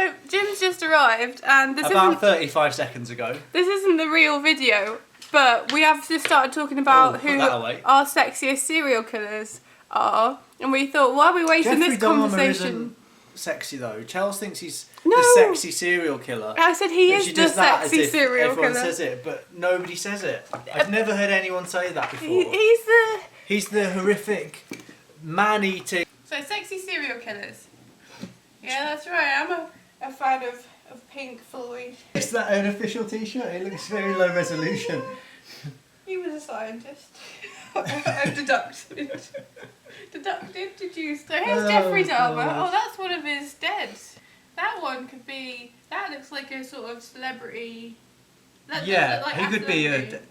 So Jim's just arrived, and this About isn't 35 seconds ago. this isn't the real video, but we have just started talking about who our sexiest serial killers are, and we thought, why are we wasting Jeffrey this Dahmer conversation? isn't sexy though. Charles thinks he's No. the sexy serial killer. I said he But is she the does that as sexy if serial everyone killer. says it, but nobody says it. I've never heard anyone say that before. He's the He's the horrific, man-eating. So sexy serial killers. Yeah, that's right. I'm a fan of Pink Floyd. Is that an official T-shirt? It looks very low resolution. He was a scientist. I've deducted, deduced. So here's Jeffrey Dahmer. God. Oh, that's one of his deads. That one could be. That looks like a sort of celebrity. That Yeah, like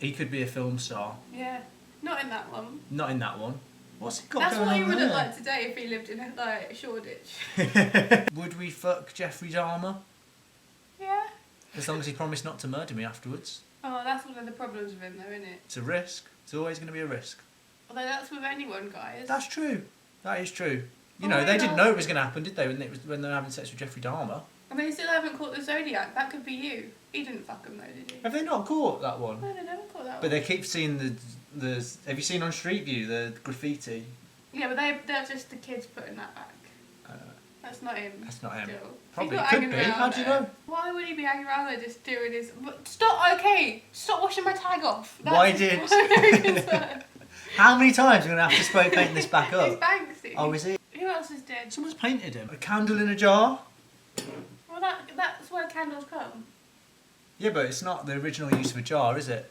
he could be a film star. Yeah, not in that one. Not in that one. What's it got That's going what on he would there? look like today if he lived in like Shoreditch. Would we fuck Jeffrey Dahmer? Yeah. As long as he promised not to murder me afterwards. Oh, that's one of the problems with him, though, isn't it? It's a risk. It's always going to be a risk. Although that's with anyone, guys. That's true. That is true. You Oh, know, they my didn't God. know it was going to happen, did they? When they were having sex with Jeffrey Dahmer. And they still haven't caught the Zodiac. That could be you. He didn't fuck him though, did he? Have they not caught that one? No, they never caught that But one. they keep seeing the. Have you seen on Street View the graffiti? Yeah, but they're just the kids putting that back. That's not him. That's not him. Still. Probably He's not could hanging be. around How do you there. know? Why would he be hanging around there just doing his... But stop, okay, stop washing my tag off. That's Why did- my very concern. How many times are we going to have to spray paint this back He's up? Banksy. Oh, is he? Who else is dead? Someone's painted him. A candle in a jar? Well, that's where candles come. Yeah, but it's not the original use of a jar, is it?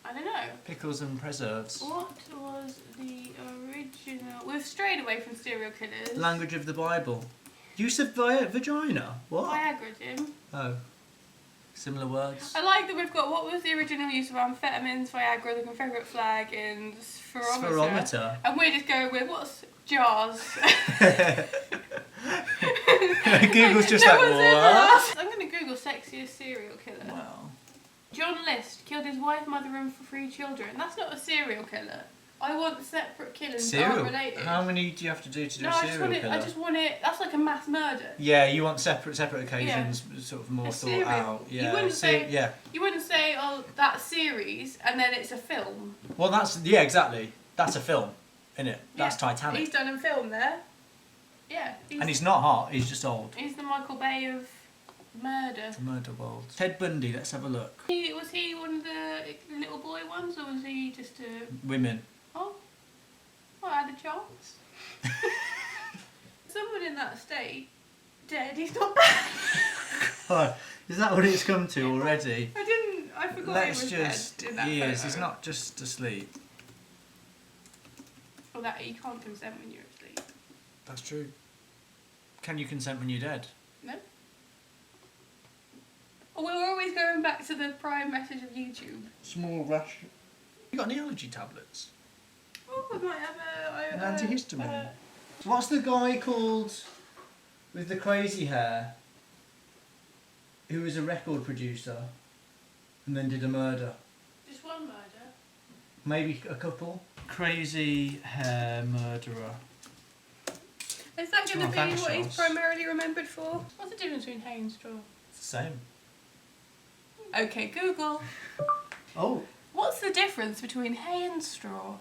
I don't know. Pickles and preserves. What was the original... We've strayed away from serial killers. Language of the Bible. Use of vagina? What? Viagra, Jim. Oh. Similar words. I like that we've got what was the original use of amphetamines, Viagra, the Confederate flag, and spherometer. Spherometer. And we're just going with what's jARS. Google's just No like, one's ever what? asked. I'm going to Google sexiest serial killer. Wow. John List killed his wife, mother, and 3 children. That's not a serial killer. I want separate killings that Serial? aren't related. How many do you have to do to do No, a I just serial want it. killer? I just want it. That's like a mass murder. Yeah, you want separate occasions, sort of more A thought serial. out. Yeah. You wouldn't say. Yeah. You wouldn't say, oh, that series, and then it's a film. Well, exactly. That's a film, innit? That's Titanic. He's done a film there. Yeah. And he's not hot. He's just old. He's the Michael Bay of murder. The murder world. Ted Bundy. Let's have a look. Was he one of the little boy ones, or was he just a... Women. Oh, well, I had a chance. Someone in that state, dead, he's not back. God, is that what it's come to already? I forgot Let's he was just. dead in that He is. photo. He's not just asleep. Well, that you can't consent when you're asleep. That's true. Can you consent when you're dead? No. Oh, we're always going back to the prime message of YouTube. Small rash. You got any allergy tablets? Oh, I might have An antihistamine. What's the guy called with the crazy hair who was a record producer and then did a murder? Just one murder. Maybe a couple. Crazy hair murderer. Is that going to be thanks, what he's Charles. primarily remembered for? What's the difference between hay and straw? It's the same. Okay, Google. Oh. What's the difference between hay and straw?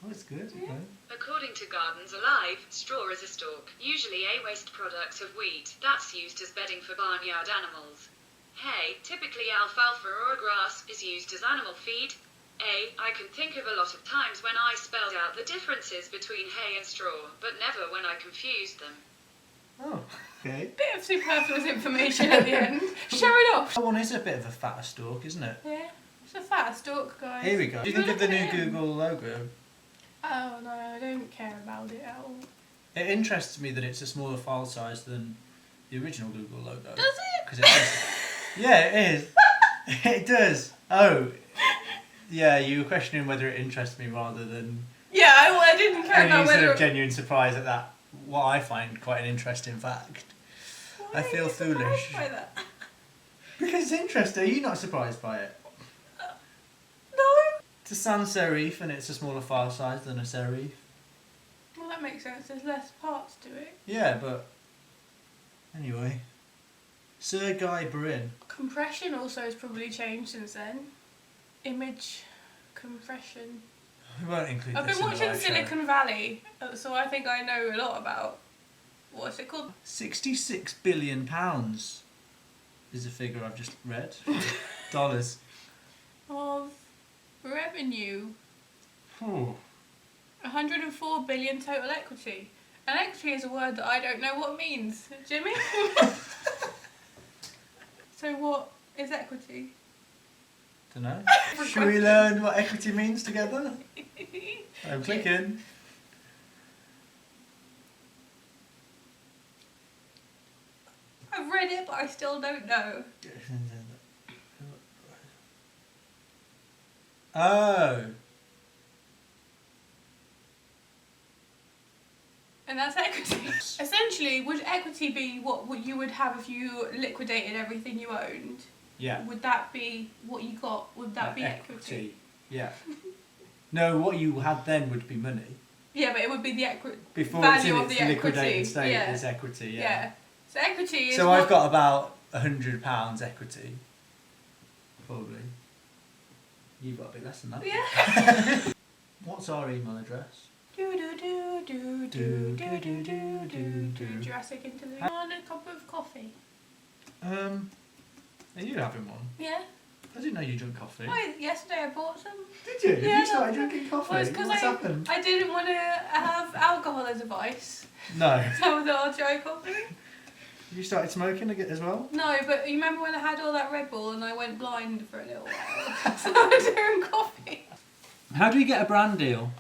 Oh, it's good. Yeah. Okay. According to Gardens Alive, straw is a stalk, usually a waste product of wheat, that's used as bedding for barnyard animals. Hay, typically alfalfa or grass, is used as animal feed. I can think of a lot of times when I spelled out the differences between hay and straw, but never when I confused them. Oh, okay. Bit of superfluous information at the end. Show it off. That one is a bit of a fatter stalk, isn't it? Yeah, it's a fat stalk, guys. Here we go. Do you think of the new Google logo? Oh no, I don't care about it at all. It interests me that it's a smaller file size than the original Google logo. Does it? 'Cause it does. Yeah, it is. It does. Oh. Yeah, you were questioning whether it interests me rather than Yeah, I didn't care any about sort whether... of genuine surprise at that, what I find quite an interesting fact. Why I feel are you surprised foolish. by that? Because it's interesting. Are you not surprised by it? No. It's a sans serif and it's a smaller file size than a serif. Well, that makes sense. There's less parts to it. Yeah, but Sergey Brin. Compression also has probably changed since then. Image compression. We won't include I've this been in the watching live Silicon Valley, so I think I know a lot about what's it called? £66 billion is the figure I've just read. Dollars. Of revenue. Oh. 104 billion total equity. And equity is a word that I don't know what it means. Jimmy? So what is equity? Don't know. Should we learn what equity means together? I'm clicking. I've read it, but I still don't know. Oh. And that's equity. Essentially, would equity be what you would have if you liquidated everything you owned? Yeah. Would that be what you got? Would that be equity? Yeah. No, what you had then would be money. Yeah, but it would be the Before value it's in of its the liquidated equity. state Yeah. is equity, yeah. Yeah. So equity is. So I've got about £100 equity. Probably. You've got a bit less than that. Yeah. What's our email address? Jurassic into the. Want a cup of coffee? Are you having one? Yeah. I didn't know you drank coffee. Oh, yesterday I bought some. Did you? Yeah, You started drinking coffee? Well, it's 'cause What's happened? I didn't want to have alcohol as a vice. No. So I thought I'll try coffee. You started smoking as well? No, but you remember when I had all that Red Bull and I went blind for a little while? So I was doing coffee. How do we get a brand deal?